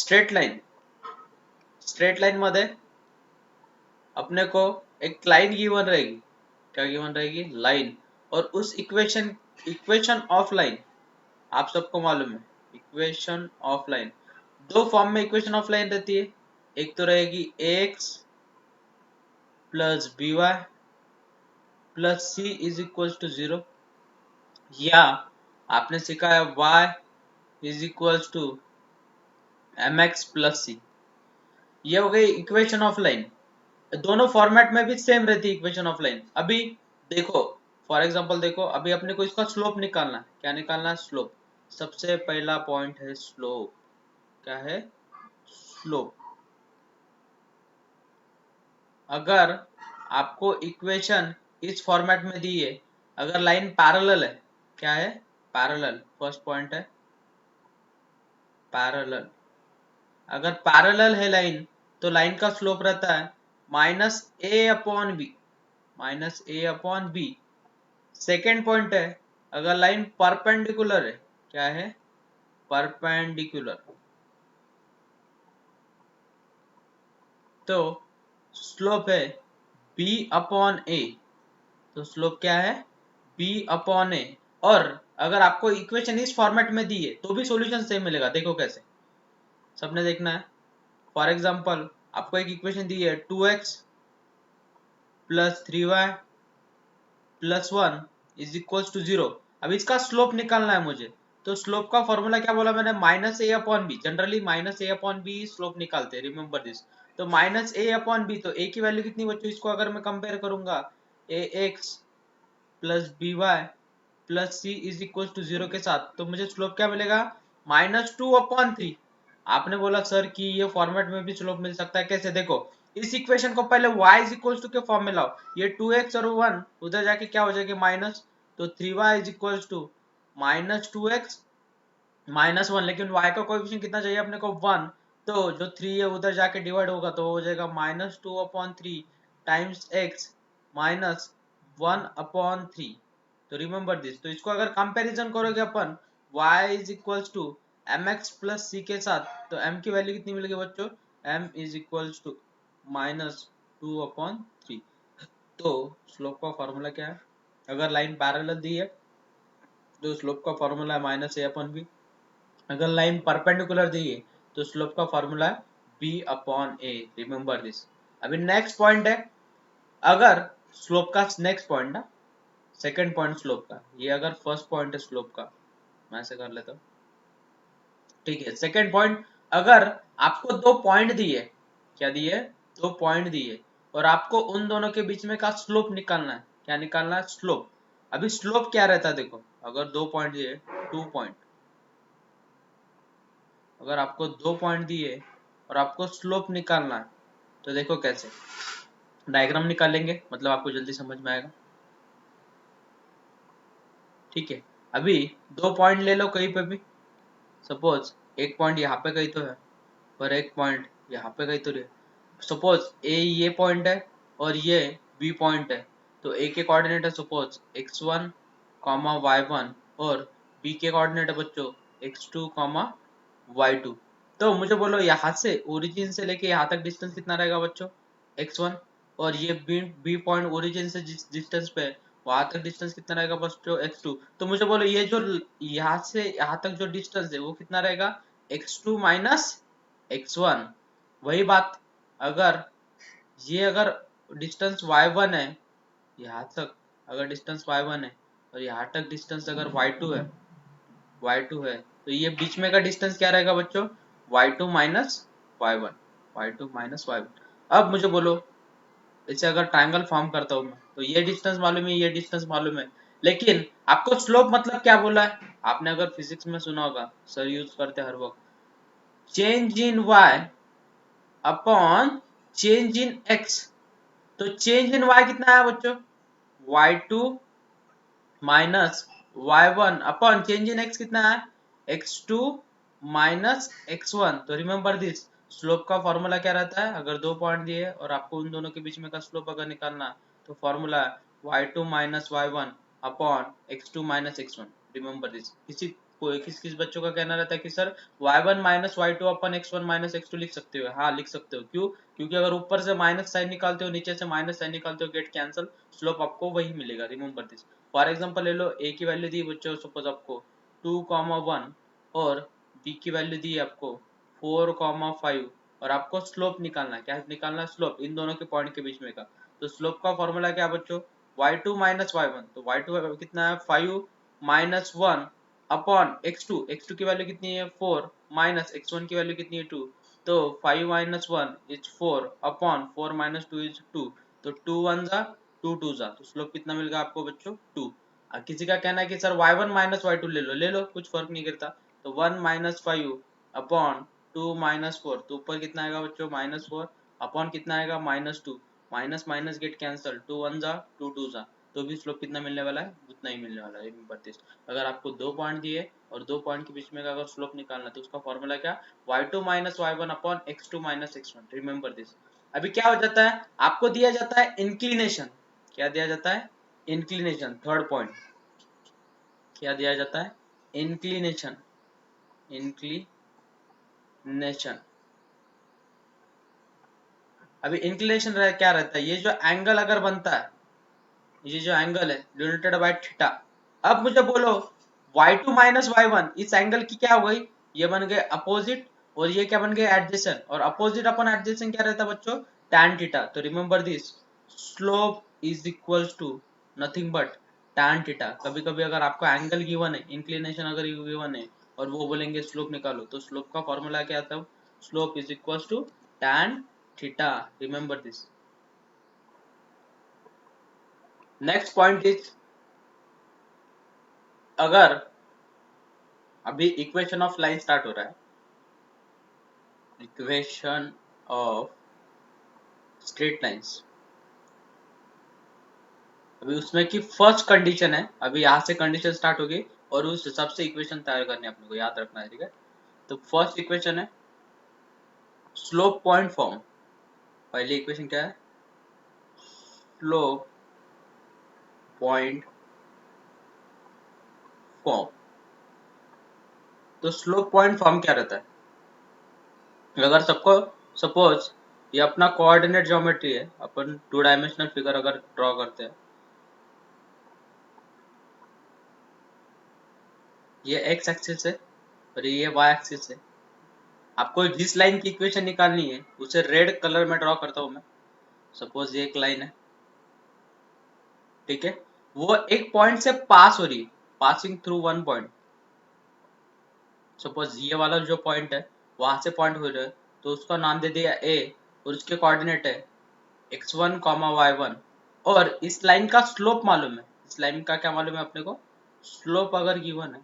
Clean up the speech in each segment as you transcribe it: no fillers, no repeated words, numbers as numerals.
Straight line मध्ये अपने को एक लाइन गिवन रहेगी, क्या गिवन रहेगी, लाइन। और उस इक्वेशन ऑफ लाइन आप सबको मालूम है, इक्वेशन ऑफ लाइन दो फॉर्म में इक्वेशन ऑफ लाइन रहती है। एक तो रहेगी ax plus B Y plus C is equal to 0, या आपने सीखा है y is equal to mx plus C. ये हो गई इक्वेशन ऑफ लाइन। दोनों फॉर्मेट में भी सेम रहती है इक्वेशन ऑफ लाइन। अभी देखो फॉर एग्जांपल, देखो अभी अपने को इसका स्लोप निकालना है। क्या निकालना है, स्लोप। सबसे पहला पॉइंट है स्लोप। क्या है, स्लोप। अगर आपको इक्वेशन इस फॉर्मेट में दी है, अगर लाइन पैरेलल है, क्या है, पैरेलल, फर्स्ट पॉइंट है पैरेलल। अगर पैरेलल है लाइन तो लाइन का स्लोप रहता है माइनस ए अपॉन बी, माइनस ए अपॉन बी। सेकेंड पॉइंट है, अगर लाइन परपेंडिकुलर है, क्या है, परपेंडिकुलर, तो स्लोप है b अपॉन ए। तो स्लोप क्या है, b अपॉन ए। और अगर आपको इक्वेशन इस फॉर्मेट में दी है तो भी सॉल्यूशन सेम मिलेगा। देखो कैसे, सबने देखना है। फॉर एग्जांपल आपको एक इक्वेशन दी है 2x plus 3y plus 1 is equal to 0। अब इसका स्लोप निकालना है मुझे। तो स्लोप का फॉर्मूला क्या बोला मैंने, माइनस ए अपॉन बी। जनरली माइनस ए अपॉन बी स्लोप निकालते हैं, रिमेंबर दिस। तो माइनस ए अपॉन बी, तो ए की वैल्यू कितनी बच्चों, इसको अगर मैं कंपेयर करूंगा a x plus B Y plus C is equal to 0 के साथ, तो मुझे स्लोप क्या मिलेगा, -2/3। आपने बोला सर कि ये फॉर्मेट में भी स्लोप मिल सकता है, कैसे, देखो इस इक्वेशन को पहले y इज इक्वल टू के फॉर्म में लाओ। ये 2x और 1 उधर जाके क्या हो जाएगा, माइनस। तो 3y is equal to -2x -1, लेकिन y का कोएफिशिएंट कितना चाहिए अपने को, 1। तो जो 3 है उधर जाके डिवाइड होगा तो हो जाएगा -2/3 टाइम्स x माइनस 1/3। तो रिमेंबर दिस। तो इसको अगर कंपैरिजन करोगे अपन y is equal to mx plus c के साथ, तो m की वैल्यू कितनी मिलेगी बच्चों, m इज इक्वल टू -2/3। तो स्लोप का फॉर्मूला क्या है, अगर लाइन पैरेलल दी है तो स्लोप का फॉर्मूला है -a/b। अगर लाइन परपेंडिकुलर दी है तो स्लोप का फॉर्मूला है b/a। Remember this. अभी नेक्स्ट पॉइंट है, अगर स्लोप का नेक्स्ट पॉइंट ना, सेकंड पॉइंट स्लोप का, ये अगर फर्स्ट पॉइंट है स्लोप का, मैं ऐसे कर लेता हूँ, ठीक है। सेकंड पॉइंट, अगर आपको दो पॉइंट दिए, क्या दिए, दो पॉइंट दिए, और आपको उन दोनों के बीच में का स्लोप निकालना है। क्या निकालना है, स्लोप। अभी स्लोप क्या रहता है, देखो अगर दो पॉइंट दिए, 2 पॉइंट, अगर आपको दो पॉइंट दिए और आपको स्लोप निकालना है, तो देखो कैसे, डायग्राम निकालेंगे, मतलब आपको जल्दी समझ में आएगा, ठीक है। अभी दो पॉइंट ले लो कहीं पे भी, सपोज एक पॉइंट यहाँ पे कहीं तो है और एक पॉइंट यहाँ पे कहीं तो है। सपोज ए ये पॉइंट है और ये बी पॉइंट है, तो ए के कोऑर्डिनेट है सपोज x1 y1 और बी के कोऑर्डिनेट है बच्चों x2 y2। तो मुझे बोलो यहाँ से ओरिजिन से लेके यहाँ तक डिस्टेंस कितना रहेगा बच्चों, x1। और ये बी पॉइंट ओरिजिन से जिस डिस्टेंस पे वहां तक डिस्टेंस कितना रहेगा बच्चों, x2। तो मुझे बोलो ये जो यहाँ से यहाँ तक जो डिस्टेंस है वो कितना रहेगा, x2 माइनस x1। वही बात, अगर ये अगर डिस्टेंस y1 है, यहाँ तक अगर डिस्टेंस y1 है और यहाँ तक डिस्टेंस अगर y2 है, तो ये बीच में का डिस्टेंस क्या रहेगा बच्चों, y2 minus y1, y2 minus y1। अब मुझे बोलो इसे अगर ट्रायंगल फॉर्म करता हूँ मैं, तो ये डिस्टेंस मालूम है, ये डिस्टेंस मालूम है, लेकिन आपको स्लोप मतलब क्या बोला है, आपने अगर फिजिक्स में सुना होगा, सर यूज करते हर वक्त, change in y upon change in x। तो चेंज इन y कितना है बच्चों, y2 minus y1 upon change in x कितना है, x2 माइनस x1। तो रिमेंबर दिस, स्लोप का फॉर्मूला क्या रहता है, अगर दो पॉइंट दिए और आपको उन दोनों के बीच में का स्लोप अगर निकालना है, तो फॉर्मूला है y2 minus y1 upon x2 minus x1। Remember this. किस किस बच्चों का कहना रहता है कि sir y1 minus y two upon x1 minus x2 लिख सकते हो। हाँ लिख सकते हो, क्यों? क्योंकि अगर ऊपर से माइनस साइन निकालते हो, नीचे से माइनस साइन निकालते हो, गेट कैंसल, स्लोप आपको वही मिलेगा। Remember this. फॉर एग्जांपल ले लो, a की वैल्यू दी बच्चों सपोज आपको 2,1 और b की वैल्यू दी आपको 4,5 और आपको स्लोप निकालना है। क्या निकालना है? स्लोप, इन दोनों के पॉइंट के बीच में का। तो स्लोप का फॉर्मूला क्या बच्चों? y2 माइनस y1, तो y2 कितना है 5 माइनस 1 अपॉन x2 की वैल्यू कितनी है 4 माइनस x1 की वैल्यू कितनी है 2, तो 5 minus 1 is 4 upon 4 minus 2 is 2, तो 2 1 जा 2 2 जा, तो स्लोप कितना मिलेगा आपको बच्चों 2। किसी का कहना है कि सर y1 माइनस y2 ले लो, कुछ फर्क नहीं करता, तो 1 माइनस 5 अपॉन 2 माइनस 4, तो ऊपर कितना आएगा बच्चों माइनस 4 अपॉन कितना आएगा minus 2, minus minus get cancel, 2 1 जा 2 2 जा, तो भी स्लोप कितना मिलने वाला है? उतना ही मिलने वाला है 32। अगर आपको दो पॉइंट दिए और दो पॉइंट के बीच में का अगर स्लोप निकालना है तो उसका फॉर्मूला क्या? y2 minus y1 upon x2 minus x1। Remember this. अभी क्या हो जाता है, आपको दिया जाता है इंक्लिनेशन। क्या दिया जाता है? इंक्लिनेशन। थर्ड पॉइंट क्या दिया जाता है? इंक्लिनेशन। इंक्लिनेशन। अभी इंक्लिनेशन क्या रहता है? ये जो एंगल अगर बनता है, ये जो एंगल है डिनोटेड बाय थीटा। अब मुझे बोलो y2 माइनस y1, इस एंगल की क्या हो गई? ये बन गए अपोजिट और ये क्या बन गए? एडजेसेंट। और अपोजिट अपन एडजेसेंट क्या रहता है बच्चों? tan theta. तो remember this, slope is equals to nothing but tan theta. कभी कभी अगर आपको एंगल गिवन है, इंक्लिनेशन अगर गिवन है और वो बोलेंगे स्लोप निकालो, तो स्लोप का फॉर्मूला क्या आता है? Slope is equals to tan theta. Remember this. Next point is, अगर अभी इक्वेशन ऑफ लाइन स्टार्ट हो रहा है, इक्वेशन ऑफ स्ट्रेट लाइंस। अभी उसमें की फर्स्ट कंडीशन है, अभी यहाँ से कंडीशन स्टार्ट होगी और उस हिसाब से इक्वेशन तैयार करनी है, अपने को याद रखना है, ठीक है? तो फर्स्ट इक्वेशन है स्लोप पॉइंट फॉर्म। पहली इक्वेशन क्या है? Slope point form. तो स्लोप पॉइंट फॉर्म क्या रहता है? अगर सबको सपोज ये अपना कोऑर्डिनेट ज्योमेट्री है, अपन टू डायमेंशनल फिगर अगर ड्रॉ करते हैं, ये एक्स एक्सिस है और ये वाई एक्सिस है। आपको जिस लाइन की इक्वेशन निकालनी है उसे रेड कलर में ड्रॉ करता हूं मैं। सपोज ये एक लाइन है, ठीक है? वो एक पॉइंट से पास हो रही है, passing through one point. Suppose ये वाला जो पॉइंट है वहां से पॉइंट हो रहा है, तो उसका नाम दे दिया ए और उसके कोऑर्डिनेट है x1 y1। और इस लाइन का स्लोप मालूम है, इस लाइन का क्या मालूम है अपने को? स्लोप अगर गिवन है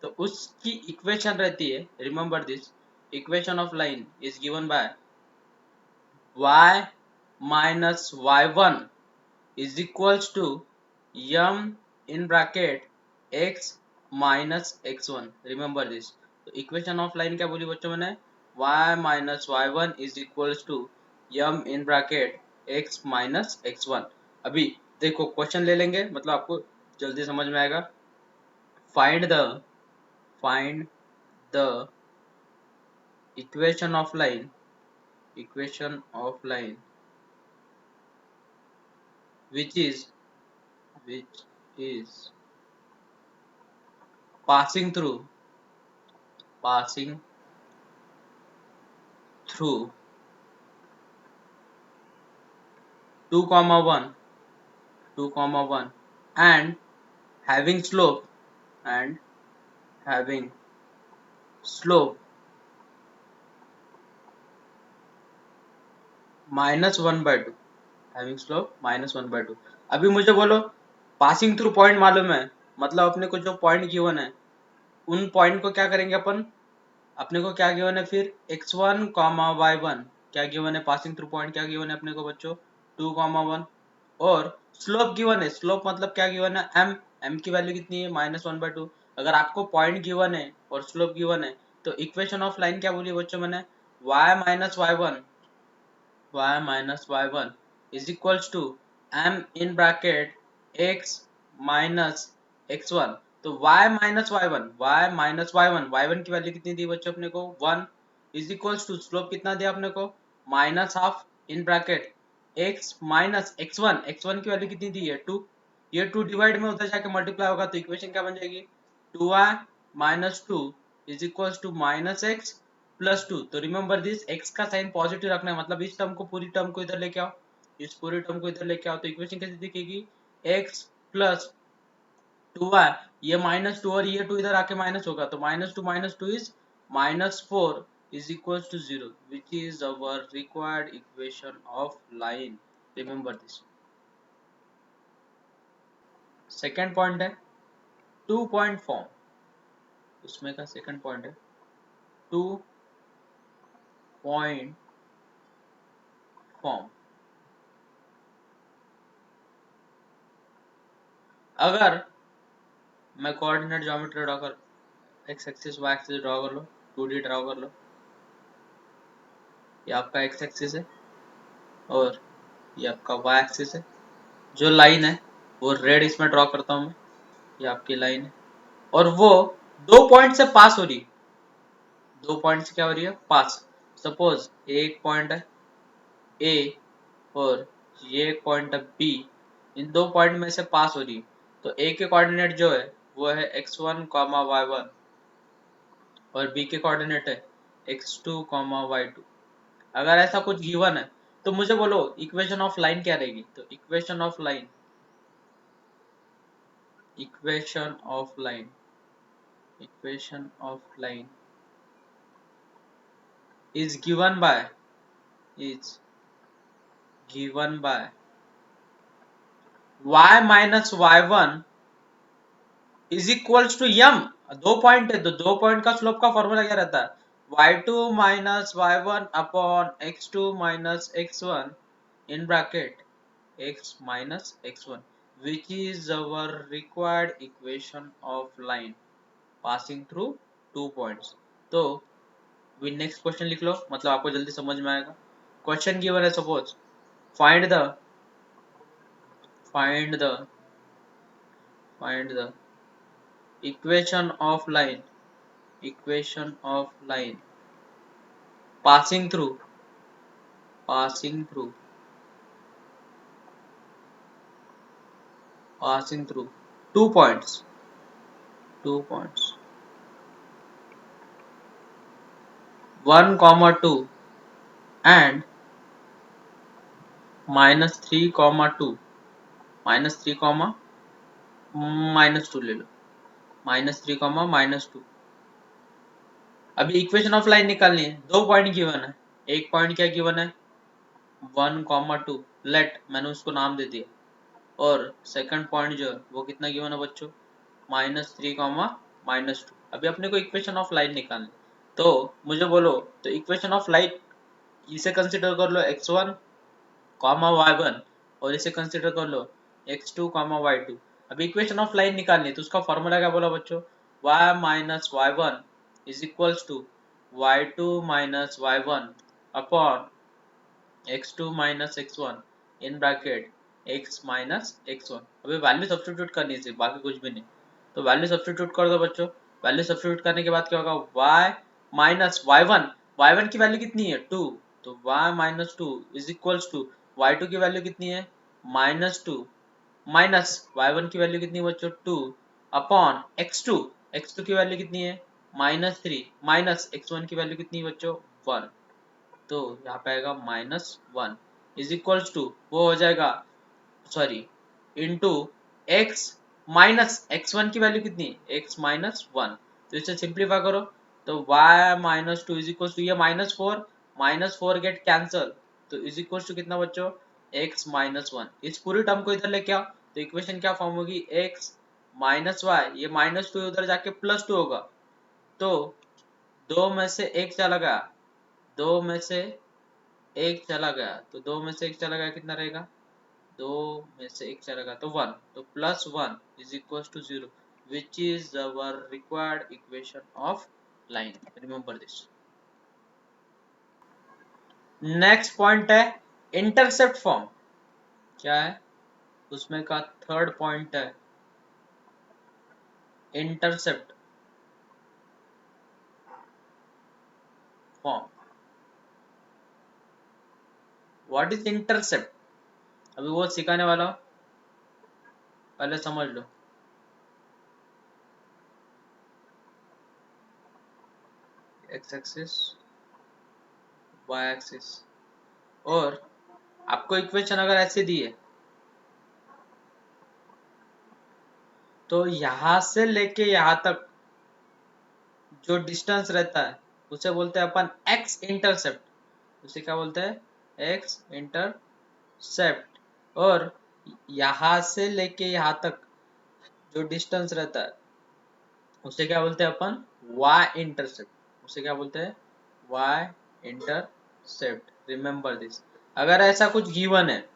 तो उसकी इक्वेशन रहती है, remember this, equation of line is given by y minus y1 is equals to m in bracket x minus x1। remember this। तो इक्वेशन ऑफ लाइन क्या बोली बच्चों मैंने? y minus y1 is equals to m in bracket x minus x1। अभी देखो question ले लेंगे, मतलब आपको जल्दी समझ में आएगा। Find the equation of line, equation of line which is passing through 2,1 and having slope and having slope -1/2, having slope -1/2। अभी मुझे बोलो पासिंग थ्रू पॉइंट मालूम है, मतलब अपने को जो पॉइंट गिवन है उन पॉइंट को क्या करेंगे अपन? अपने को क्या गिवन है फिर? x1 y1 क्या गिवन है? पासिंग थ्रू पॉइंट क्या गिवन है अपने को बच्चों? 2,1। और स्लोप गिवन है, स्लोप मतलब क्या गिवन है? m की वैल्यू कितनी है? -1/2। अगर आपको पॉइंट गिवन है और स्लोप गिवन है तो इक्वेशन ऑफ लाइन क्या बोली बच्चों मैंने? y-y1 is equals to m in bracket x minus x1। तो y माइनस वाई वन की वैल्यू कितनी दी बच्चों अपने को 1 इज इक्वल्स टू स्लोप कितना दिया अपने को minus half in bracket x minus x one की वैल्यू कितनी दी है 2 ये 2 डिवाइड में उधर जाके मल्टीप्लाई होगा तो इक्वेशन क्या बन जाएगी 2y minus 2 is equals to minus x plus 2 तो रिमेंबर दिस x का साइन पॉजिटिव रखना है मतलब इस टर्म को पूरी टर्म को इधर लेके आओ इस पूरी टर्म को इधर लेके आओ तो इक्वेशन कैसे दिखेगी x प्लस 2y ये माइनस 2 और ये 2 इधर आके माइनस होगा तो minus two is -4 is equals to 0 which is our required equation of line remember this second point है 2 point form उसमें का second point है 2 point form अगर मैं कोऑर्डिनेट ज्योमेट्री ड्रॉ कर x axis y axis draw कर लो 2D draw कर लो ये आपका x एक्सिस है और ये आपका y एक्सिस है जो लाइन है वो रेड इसमें ड्रॉ करता हूँ मैं ये आपकी लाइन है और वो 2 पॉइंट से पास हो रही 2 पॉइंट से क्या हो रही है पास सपोज एक पॉइंट है ए और ये एक पॉइंट है बी इन 2 पॉइंट में से पास हो रही तो ए के कोऑर्डिनेट जो है वो है x1 y1 और बी के कोऑर्डिनेट है x2 y2 अगर ऐसा कुछ गिवन है तो मुझे बोलो इक्वेशन ऑफ लाइन क्या रहेगी तो equation of line is given by y minus y1 is equals to m 2 point है तो 2 पॉइंट का स्लोप का फॉर्मूला क्या रहता है y2 minus y1 upon x2 minus x1 in bracket x minus x1 which is our required equation of line passing through 2 points तो next question लिख लो मतलब आपको जल्दी समझ में आएगा क्वेश्चन गिवन है suppose find the find the find the equation of line passing through passing through 2 points 1 comma 2 and -3 comma 2 -3 comma -2 ले लो -3 comma -2 अभी इक्वेशन ऑफ लाइन निकालनी है 2 पॉइंट गिवन है एक पॉइंट क्या गिवन है 1 comma 2 लेट मैंने उसको नाम दे दिया और सेकंड पॉइंट जो है वो कितना गिवन है बच्चों -3 -2 अभी अपने को इक्वेशन ऑफ लाइन निकालनी तो मुझे बोलो तो इक्वेशन ऑफ लाइन इसे कंसिडर कर लो x1 y1 और इसे कंसिडर कर लो x2 y2 अभी इक्वेशन ऑफ लाइन निकालनी है तो उसका फॉर्मूला क्या बोला बच्चों y minus y1 is equals to y2 minus y1 upon x2 minus x1 in bracket x minus x1 अभी वैल्यू सब्स्टिट्यूट करनी है बाकी कुछ भी नहीं तो वैल्यू सब्स्टिट्यूट कर दो बच्चों वैल्यू सब्स्टिट्यूट करने के बाद क्या होगा y माइनस y1 की वैल्यू कितनी है 2 तो y minus 2 is equals to y2 की वैल्यू कितनी है -2 माइनस y1 की वैल्यू कितनी है बच्चों 2 अपॉन x2 की वैल्यू कितनी है -3 माइनस x1 की वैल्यू कितनी है बच्चों 1 तो यहाँ पे आएगा -1 इज इक्वल्स टू वो हो जाएगा sorry into x minus x1 की वैल्यू कितनी है x माइनस 1 तो इसे सिंप्लीफाई करो तो y minus 2 is equals to ये -4 गेट कैंसल तो इज इक्वल्स टू कितना बच्चों x माइनस 1 इस पूरी टर्म को इधर लेके आओ तो इक्वेशन क्या फॉर्म होगी x माइनस y ये -2 उधर जाके +2 होगा तो दो में से एक चला गया दो में से एक चला गया तो दो में से एक चला गया कितना रहेगा दो में से एक चला गया तो 1 तो +1 is equal to 0 which is our required equation of line remember this next point है इंटरसेप्ट फॉर्म क्या है उसमें का थर्ड पॉइंट है intercept form. What is intercept अभी वो सिखाने वाला हूं, पहले समझ लो। एक्स एक्सिस, वाई एक्सिस, और आपको इक्वेशन अगर ऐसे दी है तो यहां से लेके यहां तक जो डिस्टेंस रहता है उसे बोलते हैं अपन एक्स इंटरसेप्ट। उसे क्या बोलते हैं? X intercept. और यहां से लेके यहां तक जो डिस्टेंस रहता है उसे क्या बोलते हैं अपन? Y intercept. उसे क्या बोलते हैं? Y intercept. Remember this. अगर ऐसा कुछ गिवन है,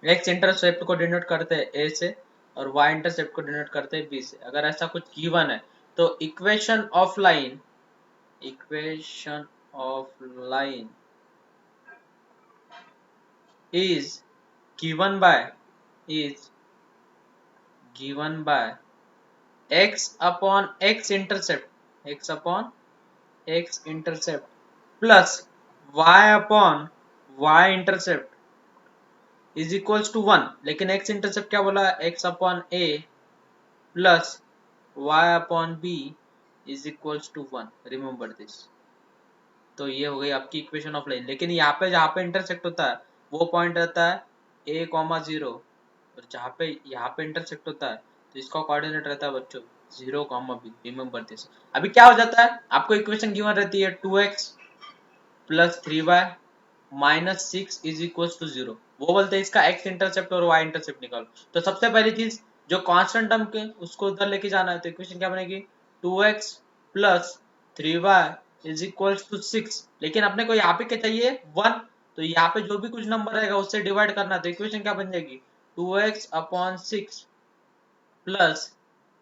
एक्स इंटरसेप्ट को डिनोट करते हैं ए से और वाई इंटरसेप्ट को डिनोट करते हैं बी से, अगर ऐसा कुछ गिवन है तो equation of line is given by is given by x upon x intercept plus y upon y intercept is equals to 1। लेकिन x intercept क्या बोला? x upon a plus y upon b is equals to 1। remember this। तो ये हो गई आपकी equation of line. लेकिन यहाँ पे जहाँ पे इंटरसेक्ट होता है वो पॉइंट रहता है a कॉमा 0, और जहाँ पे यहाँ पे इंटरसेक्ट होता है तो इसका कोऑर्डिनेट रहता है बच्चों 0 कॉमा b। Remember this. अभी क्या हो जाता है, आपको इक्वेशन गिवन रहती है 2x plus 3y minus 6 is equal to 0। वो बोलते हैं इसका x इंटरसेप्ट और y इंटरसेप्ट निकालो। तो सबसे पहली चीज जो कांस्टेंट टर्म के उसको उधर लेके जाना है, तो इक्वेशन क्या बनेगी? 2x plus 3y is equal to 6। लेकिन अपने को यहाँ पे क्या चाहिए? 1। तो यहाँ पे जो भी कुछ नंबर रहेगा उससे डिवाइड करना है, तो इक्वेशन क्या बन जाएगी? 2x upon 6 plus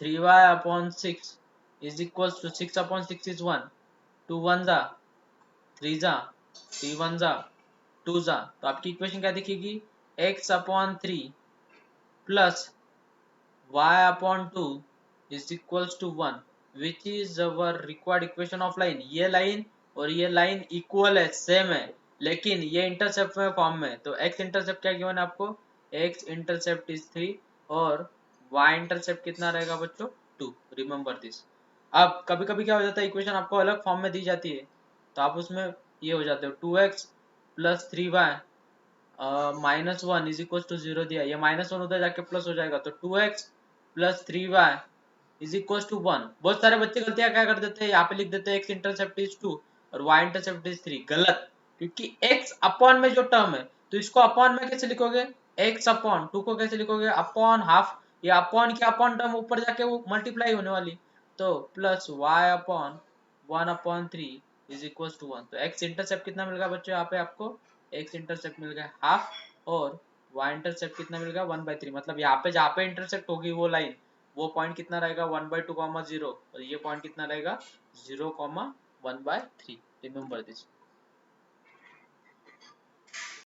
3y upon 6 is equal to 6 upon 6 is 1, 2 1 जा 3 जा 3 1 जा 2 जा। तो आपकी इक्वेशन क्या दिखेगी? x upon 3 plus y upon 2 is equals to 1, which is our required equation of line. ये लाइन और ये लाइन इक्वल है, सेम है, लेकिन ये इंटरसेप्ट में फॉर्म में। तो x इंटरसेप्ट क्या गिवन है आपको? x इंटरसेप्ट इज 3 और y इंटरसेप्ट कितना रहेगा बच्चों? 2। Remember this. अब कभी कभी क्या हो जाता है, इक्वेशन आपको अलग फॉर्म में दी जाती है तो आप उसमें ये हो जाते हो 2x plus 3y minus 1 is equal to 0 दिया, ये माइनस 1 उधर जाके प्लस हो जाएगा, तो 2x plus 3y is equal to 1। बहुत सारे बच्चे गलतियां क्या कर देते हैं, यहाँ पे लिख देते हैं x इंटरसेप्ट इज 2 और y इंटरसेप्ट इज 3। गलत, क्योंकि x अपॉन में जो टर्म है तो इसको अपॉन में कैसे लिखोगे? x अपॉन 2 को कैसे लिखोगे? Upon half. ये अपॉन की अपॉन टर्म ऊपर जाके वो मल्टीप्लाई होने वाली, तो plus y upon 1 upon 3 is equal to 1। तो x इंटरसेप्ट कितना मिल गया बच्चों? यहाँ पे आपको x इंटरसेप्ट मिल गया हाफ और y इंटरसेप्ट कितना मिल गया? 1/3। मतलब यहाँ पे जहाँ पे इंटरसेप्ट होगी वो लाइन, वो पॉइंट कितना रहेगा? 1/2 कॉमा 0, और ये पॉइंट कितना रहेगा? 0 कॉमा 1/3। Remember this.